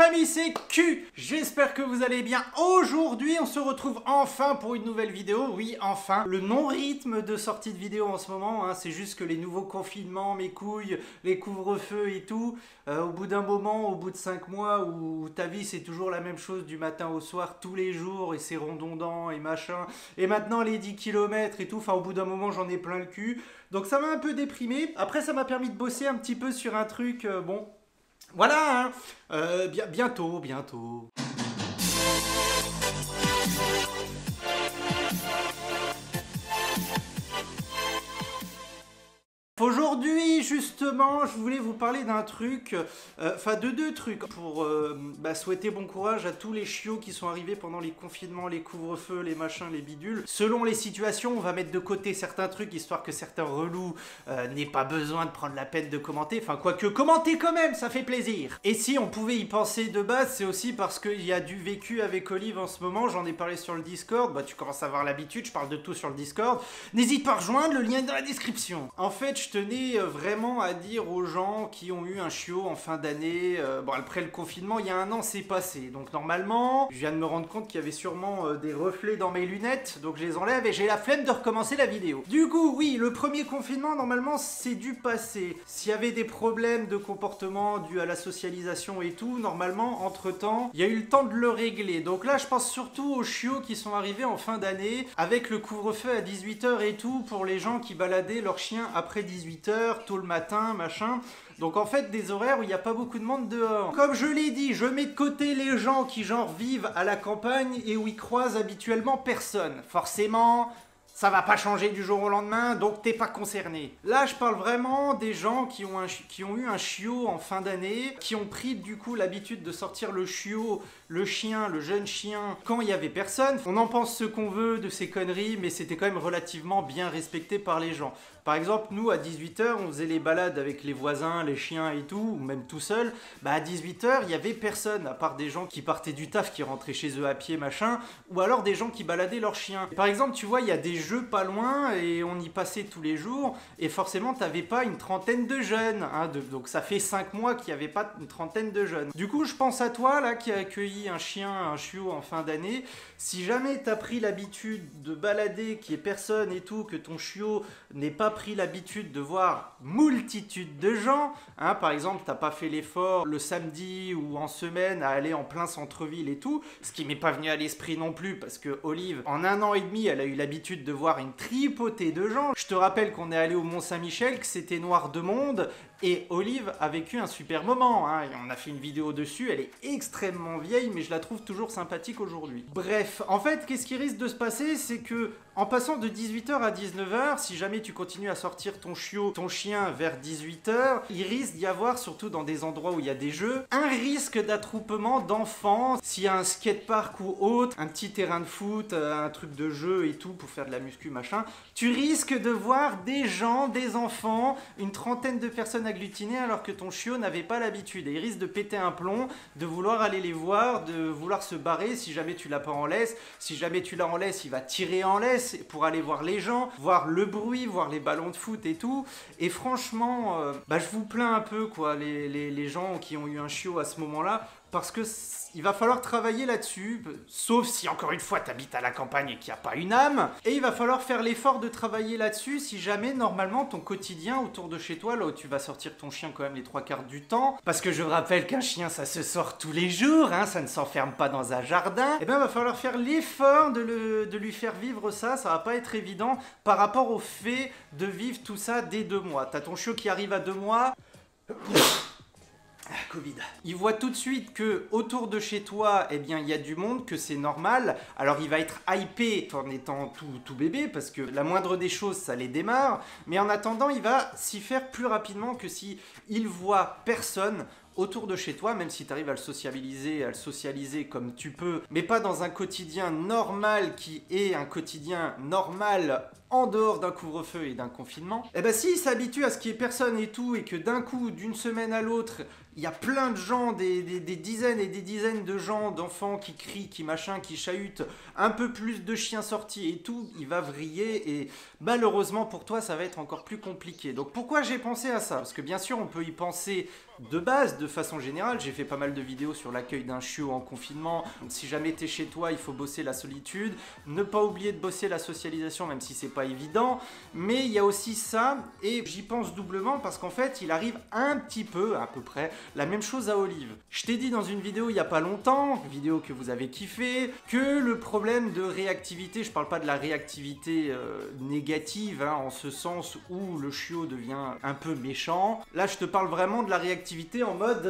famille, c'est Q. J'espère que vous allez bien. Aujourd'hui, on se retrouve enfin pour une nouvelle vidéo. Oui, enfin. Le non-rythme de sortie de vidéo en ce moment, hein, c'est juste que les nouveaux confinements, mes couilles, les couvre-feux et tout, au bout d'un moment, au bout de 5 mois où ta vie c'est toujours la même chose du matin au soir, tous les jours, et c'est redondant et machin. Et maintenant les 10 km et tout, enfin au bout d'un moment j'en ai plein le cul. Donc ça m'a un peu déprimé. Après ça m'a permis de bosser un petit peu sur un truc, bon... Voilà, hein. Bientôt. Aujourd'hui, justement, je voulais vous parler d'un truc, enfin de deux trucs, pour souhaiter bon courage à tous les chiots qui sont arrivés pendant les confinements, les couvre-feux, les machins, les bidules. Selon les situations, on va mettre de côté certains trucs, histoire que certains relous n'aient pas besoin de prendre la peine de commenter, enfin quoique commenter quand même, ça fait plaisir. Et si on pouvait y penser de base, c'est aussi parce qu'il y a du vécu avec Olive en ce moment, j'en ai parlé sur le Discord, bah tu commences à avoir l'habitude, je parle de tout sur le Discord. N'hésite pas à rejoindre, le lien est dans la description. En fait, je tenais vraiment à dire aux gens qui ont eu un chiot en fin d'année, bon après le confinement il y a un an c'est passé, donc normalement je viens de me rendre compte qu'il y avait sûrement des reflets dans mes lunettes, donc je les enlève et j'ai la flemme de recommencer la vidéo. Du coup oui, le premier confinement normalement c'est dû passer. S'il y avait des problèmes de comportement dus à la socialisation et tout, normalement entre temps il y a eu le temps de le régler. Donc là je pense surtout aux chiots qui sont arrivés en fin d'année avec le couvre-feu à 18 h et tout, pour les gens qui baladaient leurs chiens après 18 h, tôt le matin, machin. Donc en fait des horaires où il n'y a pas beaucoup de monde dehors. Comme je l'ai dit, je mets de côté les gens qui genre vivent à la campagne et où ils croisent habituellement personne. Forcément, ça va pas changer du jour au lendemain, donc t'es pas concerné. Là, je parle vraiment des gens qui ont eu un chiot en fin d'année, qui ont pris du coup l'habitude de sortir le chiot, le chien, le jeune chien, quand il y avait personne. On en pense ce qu'on veut de ces conneries, mais c'était quand même relativement bien respecté par les gens. Par exemple, nous, à 18 h, on faisait les balades avec les voisins, les chiens et tout, ou même tout seul. Bah, à 18 h, il n'y avait personne, à part des gens qui partaient du taf, qui rentraient chez eux à pied, machin, ou alors des gens qui baladaient leurs chiens. Par exemple, tu vois, il y a des jeux pas loin, et on y passait tous les jours, et forcément, t'avais pas une trentaine de jeunes, hein, donc ça fait 5 mois qu'il n'y avait pas une trentaine de jeunes. Du coup, je pense à toi, là, qui a accueilli un chien, un chiot en fin d'année. Si jamais t'as pris l'habitude de balader, qu'il n'y ait personne et tout, que ton chiot n'ait pas pris l'habitude de voir multitude de gens, hein, par exemple t'as pas fait l'effort le samedi ou en semaine à aller en plein centre-ville et tout, ce qui m'est pas venu à l'esprit non plus parce que Olive en 1 an et demi elle a eu l'habitude de voir une tripotée de gens. Je te rappelle qu'on est allé au Mont-Saint-Michel, que c'était noir de monde, et Olive a vécu un super moment, hein, et on a fait une vidéo dessus, elle est extrêmement vieille mais je la trouve toujours sympathique aujourd'hui. Bref, en fait qu'est-ce qui risque de se passer, c'est que en passant de 18 h à 19 h, si jamais tu continues à sortir ton chiot, ton chien vers 18 h, il risque d'y avoir, surtout dans des endroits où il y a des jeux, un risque d'attroupement d'enfants. S'il y a un skatepark ou autre, un petit terrain de foot, un truc de jeu et tout pour faire de la muscu machin, tu risques de voir des gens, des enfants, une trentaine de personnes agglutinées alors que ton chiot n'avait pas l'habitude. Et il risque de péter un plomb, de vouloir aller les voir, de vouloir se barrer si jamais tu l'as pas en laisse. Si jamais tu l'as en laisse, il va tirer en laisse pour aller voir les gens, voir le bruit, voir les ballons de foot et tout. Et franchement, je vous plains un peu quoi, les gens qui ont eu un chiot à ce moment-là, parce que il va falloir travailler là-dessus, sauf si encore une fois t'habites à la campagne et qu'il n'y a pas une âme, et il va falloir faire l'effort de travailler là-dessus si jamais normalement ton quotidien autour de chez toi, là où tu vas sortir ton chien quand même les 3/4 du temps, parce que je rappelle qu'un chien ça se sort tous les jours, hein, ça ne s'enferme pas dans un jardin, et bien il va falloir faire l'effort de lui faire vivre ça va pas être évident par rapport au fait de vivre tout ça dès 2 mois. T'as ton chiot qui arrive à 2 mois... Covid. Il voit tout de suite que autour de chez toi, eh bien, il y a du monde, que c'est normal. Alors, il va être hypé en étant tout bébé, parce que la moindre des choses, ça les démarre. Mais en attendant, il va s'y faire plus rapidement que si il voit personne autour de chez toi, même si tu arrives à le socialiser comme tu peux, mais pas dans un quotidien normal qui est un quotidien normal en dehors d'un couvre-feu et d'un confinement, et ben s'il s'habitue à ce qu'il y ait personne et tout, et que d'un coup, d'une semaine à l'autre, il y a plein de gens, des dizaines et des dizaines de gens, d'enfants qui crient, qui machin, qui chahutent, un peu plus de chiens sortis et tout, il va vriller et malheureusement pour toi ça va être encore plus compliqué. Donc pourquoi j'ai pensé à ça? Parce que bien sûr on peut y penser de base, de façon générale, j'ai fait pas mal de vidéos sur l'accueil d'un chiot en confinement. Si jamais t'es chez toi, il faut bosser la solitude, ne pas oublier de bosser la socialisation même si c'est pas évident, mais il y a aussi ça et j'y pense doublement parce qu'en fait il arrive un petit peu, à peu près, la même chose à Olive. Je t'ai dit dans une vidéo il y a pas longtemps, vidéo que vous avez kiffé, que le problème de réactivité, je parle pas de la réactivité négative, hein, en ce sens où le chiot devient un peu méchant, là je te parle vraiment de la réactivité en mode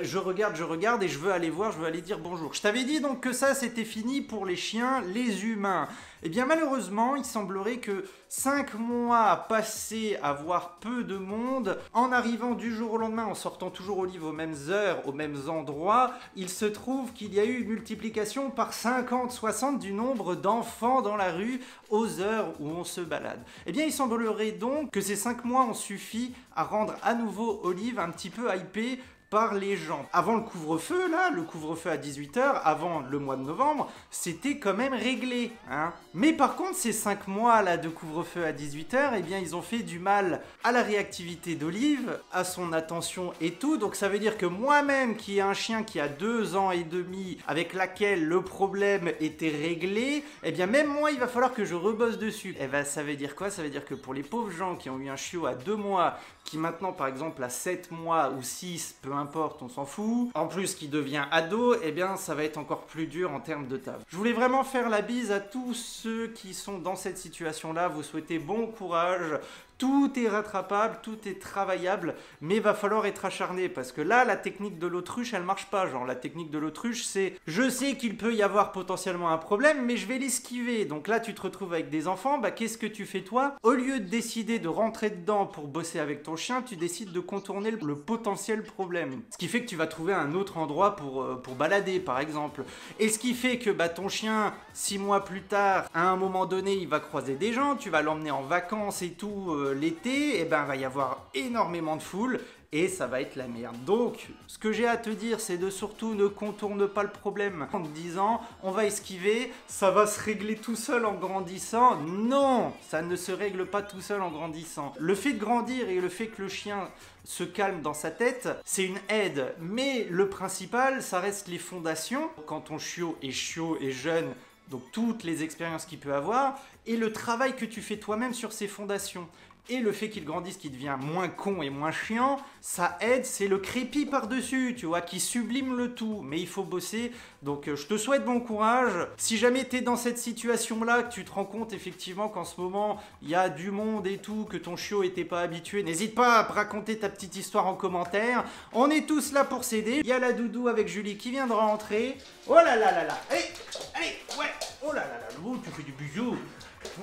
je regarde et je veux aller voir, je veux aller dire bonjour. Je t'avais dit donc que ça c'était fini pour les chiens, les humains. Et bien malheureusement, il semblerait que 5 mois passés à voir peu de monde, en arrivant du jour au lendemain, en sortant toujours Olive aux mêmes heures, aux mêmes endroits, il se trouve qu'il y a eu une multiplication par 50-60 du nombre d'enfants dans la rue aux heures où on se balade. Et bien il semblerait donc que ces 5 mois ont suffi à rendre à nouveau Olive un petit peu hypée par les gens. Avant le couvre-feu, là, le couvre-feu à 18 h, avant le mois de novembre, c'était quand même réglé, hein. Mais par contre, ces 5 mois là de couvre-feu à 18 h, eh bien, ils ont fait du mal à la réactivité d'Olive, à son attention et tout. Donc ça veut dire que moi-même, qui ai un chien qui a 2 ans et demi, avec laquelle le problème était réglé, eh bien, même moi, il va falloir que je rebosse dessus. Eh ben, ça veut dire quoi? Ça veut dire que pour les pauvres gens qui ont eu un chiot à 2 mois, qui maintenant, par exemple, à 7 mois ou 6, peu importe, on s'en fout, en plus qui devient ado, eh bien ça va être encore plus dur en termes de taf. Je voulais vraiment faire la bise à tous ceux qui sont dans cette situation-là, vous souhaitez bon courage. Tout est rattrapable, tout est travaillable, mais il va falloir être acharné parce que là, la technique de l'autruche, elle marche pas. Genre, la technique de l'autruche, c'est je sais qu'il peut y avoir potentiellement un problème, mais je vais l'esquiver. Donc là, tu te retrouves avec des enfants, bah qu'est-ce que tu fais toi? Au lieu de décider de rentrer dedans pour bosser avec ton chien, tu décides de contourner le potentiel problème. Ce qui fait que tu vas trouver un autre endroit pour balader, par exemple. Et ce qui fait que bah, ton chien, 6 mois plus tard, à un moment donné, il va croiser des gens, tu vas l'emmener en vacances et tout. L'été, eh ben, va y avoir énormément de foule et ça va être la merde. Donc, ce que j'ai à te dire, c'est de surtout ne contourne pas le problème en te disant on va esquiver, ça va se régler tout seul en grandissant. Non, ça ne se règle pas tout seul en grandissant. Le fait de grandir et le fait que le chien se calme dans sa tête, c'est une aide. Mais le principal, ça reste les fondations. Quand ton chiot est jeune, donc toutes les expériences qu'il peut avoir, et le travail que tu fais toi-même sur ces fondations. Et le fait qu'il grandisse, qu'il devient moins con et moins chiant, ça aide, c'est le crépi par-dessus, tu vois, qui sublime le tout. Mais il faut bosser, donc je te souhaite bon courage. Si jamais tu es dans cette situation-là, que tu te rends compte effectivement qu'en ce moment, il y a du monde et tout, que ton chiot n'était pas habitué, n'hésite pas à raconter ta petite histoire en commentaire. On est tous là pour s'aider. Il y a la doudou avec Julie qui vient de rentrer. Oh là là là là, allez, allez, ouais, oh là là là, oh, tu fais du bisou,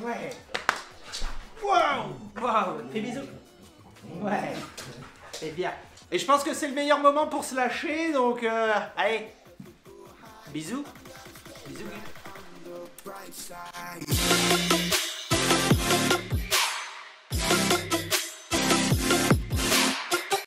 ouais. Waouh! Waouh! Fais bisous! Ouais! C'est bien! Et je pense que c'est le meilleur moment pour se lâcher, donc allez! Bisous! Bisous!